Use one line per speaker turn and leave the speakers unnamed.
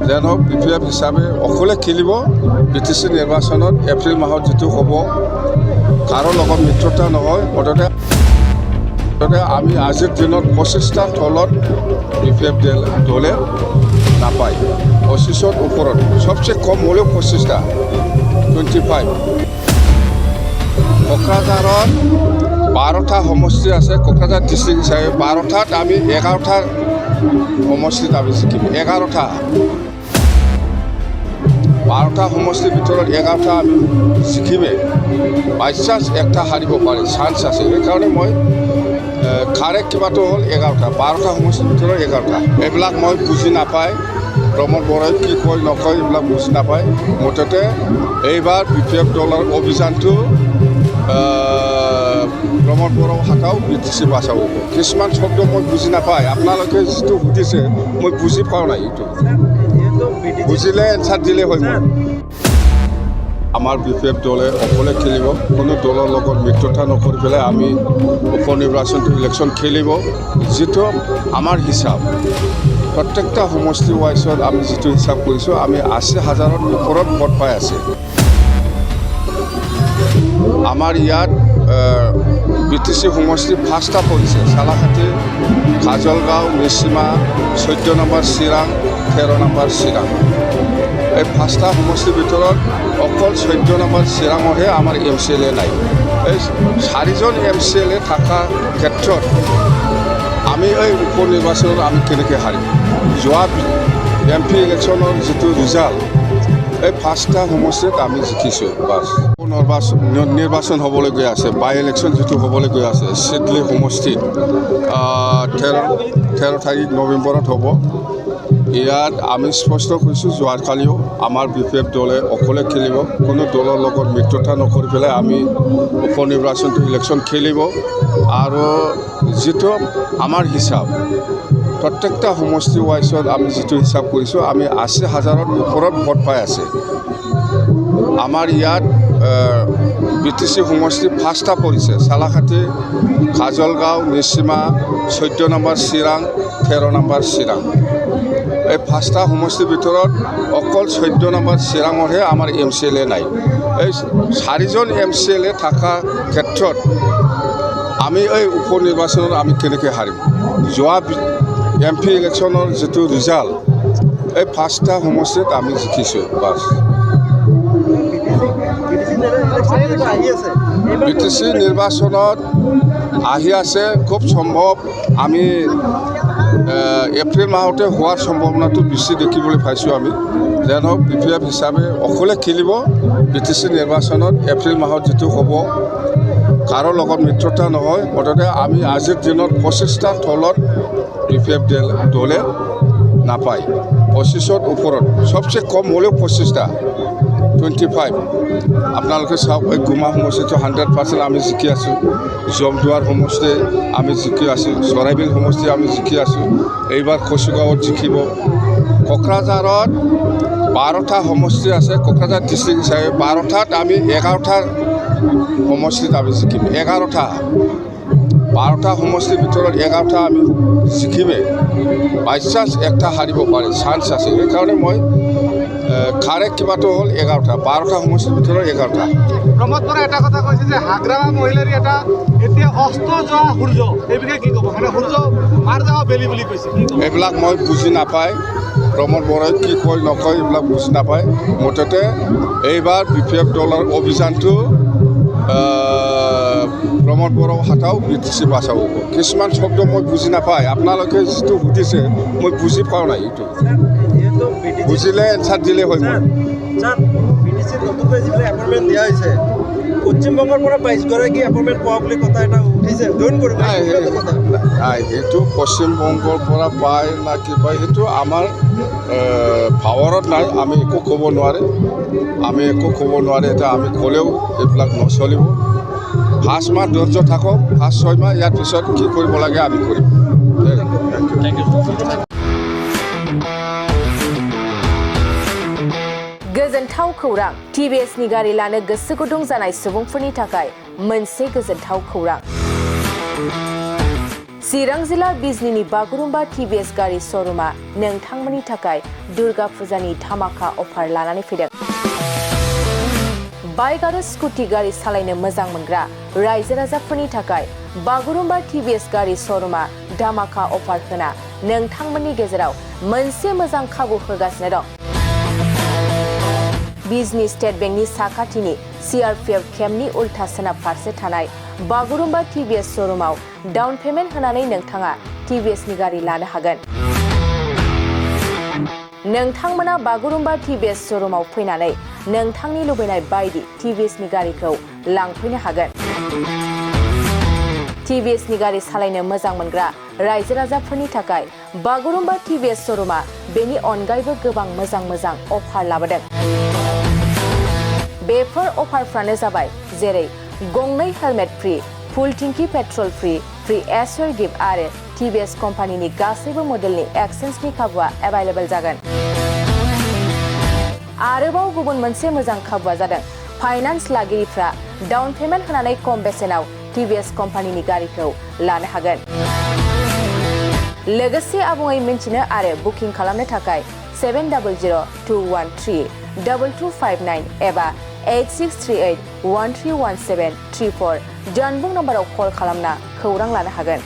যেন BPF হিচাপে অকলে খেলিব BTC নিৰ্বাচনত এপ্ৰিল মাহত যেটো হ'ব কাৰো লগত মিত্ৰতা নহয় মুঠতে আমি আজিৰ দিনত 25টা তলত BPF দলে নাপায় 25ৰ ওপৰত সবচেয়ে কম হ'লেও 25টা 25 কোকৰাঝাৰত 12টা সমষ্টি আছে কোকৰাঝাৰ ডিষ্ট্ৰিক্ট হিচাপে 12টাত আমি 11টা সমষ্টিত আমি জিকিম 11টা 12টা সমষ্টিৰ ভিতৰত 11টা আমি জিকিমে বাই চান্স একটা হাৰিব পাৰে চান্স আছে সেইকাৰণে মই কাৰেক্ট কিবাটো হ'ল 11টা 12টা সমষ্টিৰ ভিতৰত 11টা এইবিলাক মই বুজি নাপায় প্ৰমোদ বৰাই কি কয় নকয় এইবিলাক বুজি নাপায় মুঠতে এইবাৰ BPF দলৰ অভিযানটো প্ৰমোদ বৰাও হাতাও BTC বাঁচাব কিছুমান শব্দ মই বুজি নাপায় আপোনালোকে যিটো সুধিছে মই বুজি পোৱা নাই এইটো বুজিলে এনচাৰ দিলে হয় আমাৰ BPF দলে অকলে খেলিব কোনো দলৰ লগত মিত্ৰতা নকৰি পেলাই আমি উপ নিৰ্বাচনটো ইলেকশ্যন খেলিব যিটো আমাৰ হিচাপ প্ৰত্যেকটা সমষ্টি ৱাইজত আমি যিটো হিচাপ কৰিছোঁ আমি 80,000ৰ ওপৰত ভোট পাই আছে আমাৰ ইয়াত BTC সমষ্টি 5টা পৰিছে চালাখাটি কাজলগাঁও নিচিমা 14 নম্বৰ চিৰাং 13 নম্বৰ চিৰাং এই 5টা সমষ্টিৰ ভিতৰত অকল 14 নম্বৰ চিৰাঙৰহে আমাৰ MCLA নাই এই 4জন MCLA থকা ক্ষেত্ৰত আমি এই উপ নিৰ্বাচনত আমি কেনেকৈ হাৰিম যোৱা MP ইলেকশ্যনৰ যিটো ৰিজাল্ট এই 5টা সমষ্টিত আমি জিকিছোঁ বাছ নিৰ্বাচন হ'বলৈ গৈ আছে বাই ইলেকশ্যন যিটো হ'বলৈ গৈ আছে চিডলি সমষ্টিত 13 তাৰিখ নৱেম্বৰত হ'ব ইয়াত আমি স্পষ্ট কৈছোঁ যোৱাকালিও আমাৰ BPF দলে অকলে খেলিব কোনো দলৰ লগত মিত্ৰতা নকৰি পেলাই আমি উপ নিৰ্বাচনটো ইলেকশ্যন খেলিব আৰু যিটো আমাৰ হিচাপ প্ৰত্যেকটা সমষ্টি ৱাইজত আমি যিটো হিচাপ কৰিছোঁ আমি 80,000ৰ ওপৰত ভোট পাই আছে আমাৰ ইয়াত BTC সমষ্টি 5টা পৰিছে চালাখাটি কাজলগাঁও নিচিমা 14 নম্বৰ চিৰাং 13 নম্বৰ চিৰাং এই 5টা সমষ্টিৰ ভিতৰত অকল 14 নম্বৰ চিৰাঙৰহে আমাৰ MCLA নাই এই 4জন MCLA থকা ক্ষেত্ৰত আমি এই উপ নিৰ্বাচনত আমি কেনেকৈ হাৰিম যোৱা MP ইলেকশ্যনৰ যিটো ৰিজাল্ট এই 5টা সমষ্টিত আমি জিকিছোঁ বাছ BTC নিৰ্বাচনত আহি আছে খুব সম্ভৱ আমি এপ্ৰিল মাহতে হোৱাৰ সম্ভাৱনাটো বেছি দেখিবলৈ পাইছোঁ আমি যেন BPF হিচাপে অকলে খেলিব BTC নিৰ্বাচনত এপ্ৰিল মাহত যিটো হ'ব কাৰো লগত মিত্ৰতা নহয় মুঠতে আমি আজিৰ দিনত 25টা তলত BPF দলে নাপায় 25ৰ ওপৰত সবচেয়ে কম হ'লেও 25টা 25 আপোনালোকে চাওক এই গুমা সমষ্টিটো 100% আমি জিকি আছোঁ জমদুৱাৰ সমষ্টি আমি জিকি আছোঁ চৰাইবিল সমষ্টি আমি জিকি আছোঁ এইবাৰ কচুগাঁৱত জিকিব কোকৰাঝাৰত 12টা সমষ্টি আছে কোকৰাঝাৰ ডিষ্ট্ৰিক্ট হিচাপে 12টাত আমি 11টা সমষ্টিত আমি জিকিম 11টা 12টা সমষ্টিৰ ভিতৰত 11টা আমি জিকিমে বাই চান্স একটা হাৰিব পাৰে চান্স আছে সেইকাৰণে মই কাৰেক্ট কিবাটো হ'ল 11টা 12টা সমষ্টিৰ ভিতৰত 11টা
প্ৰমোদ বৰাই এটা কথা কৈছে যে হাগ্ৰামা মহিলাৰ এটা এতিয়া অস্ত যোৱা সূৰ্য এই বিষয়ে কি ক'ব মানে সূৰ্য মাৰ যাওয়া বেলি বুলি কৈছে
এইবিলাক মই বুজি নাপায় প্ৰমোদ বৰাই কি কয় নকয় এইবিলাক বুজি নাপায় মুঠতে এইবাৰ BPF দলৰ অভিযানটো প্ৰমোদ বৰাও হাতাও BTC বাঁচাব কিছুমান শব্দ মই বুজি নাপায় আপোনালোকে যিটো সুধিছে মই বুজি পোৱা নাই এইটো বুজিলে এনচাৰ দিলে হয়
BTC নতুনকৈ যিবিলাক এপইণ্টমেণ্ট দিয়া হৈছে পশ্চিমবংগৰ পৰা 22গৰাকী এপইণ্টমেণ্ট পোৱা বুলি কথা এটা উঠিছে জইন কৰিব
এইটো পশ্চিমবংগৰ পৰা পায় না কি পায় সেইটো আমাৰ পাৱাৰত নাই আমি একো ক'ব নোৱাৰে এতিয়া আমি ক'লেও এইবিলাক নচলিব 5 মাহ ধৈৰ্য থাকক 5-6 মাহ ইয়াৰ পিছত কি কৰিব লাগে আমি কৰিম
Thank you.
गोजोनथाव खौरां TBS नि गारि लानो गोसो गुदुं जानाय सुबुंफोरनि थाखाय मोनसे गोजोनथाव खौरां चिरां जिल्ला बिजनीनि बागुरुम्बा टिभिएस गारि श'रुमा नोंथांमोननि थाखाय दुर्गा फुजानि धामाका अफार लानानै फैदों। बाइक आरो स्कुटि गारि सालायनो मोजां मोनग्रा रायजो राजाफोरनि थाखाय बागुरुम्बा टिभिएस गारि श'रुमा धामाका अफार होना नोंथांमोननि गेजेराव मोनसे मोजां खाबु होगासिनो दं। बिजनी स्टेट बेंकनि साखाथिनि CRPF केम्पनि उल्था सोनाब फारसे थानाय बागुरुम्बा टिभिएस श'रुमाव डाउन पेमेन्ट होनानै नोंथाङा टिभिएसनि गारि लानो हागोन। नोंथांमोना बागुरुम्बा टिभिएस श'रुमाव फैनानै नोंथांनि लुबैनाय बायदि टिभिएसनि गारिखौ लांफैनो हागोन। टिभिएसनि गारि सालायनो मोजां मोनग्रा रायजो राजाफोरनि थाखाय बागुरुम्बा टिभिएस श'रुमा बेनि अनगायैबो गोबां मोजां अफार लाबोदों। बेफोर अफारफ्रानो जाबाय जेरै गंनै हेलमेट फ्री, फुल टिंकी पेट्रल फ्री एसर गिफ्ट आरो टिभिएस कम्पानिनि गासैबो मडेलनि एक्सचेन्जनि खाबुआ एभेलेबल जागोन। आरोबाव गुबुन मोनसे मोजां खाबुआ जादों फाइनान्स लागिरिफ्रा डाउन पेमेन्ट होनानै खम बेसेनाव टिभिएस कम्पानिनि गारिखौ लानो हागोन। लोगोसे आबुङै मिन्थिनो आरो बुकिं खालामनो थाखाय 7002132259 एबा 8638131734 जानबुं नम्बराव कल खालामना खौरां लानो हागोन।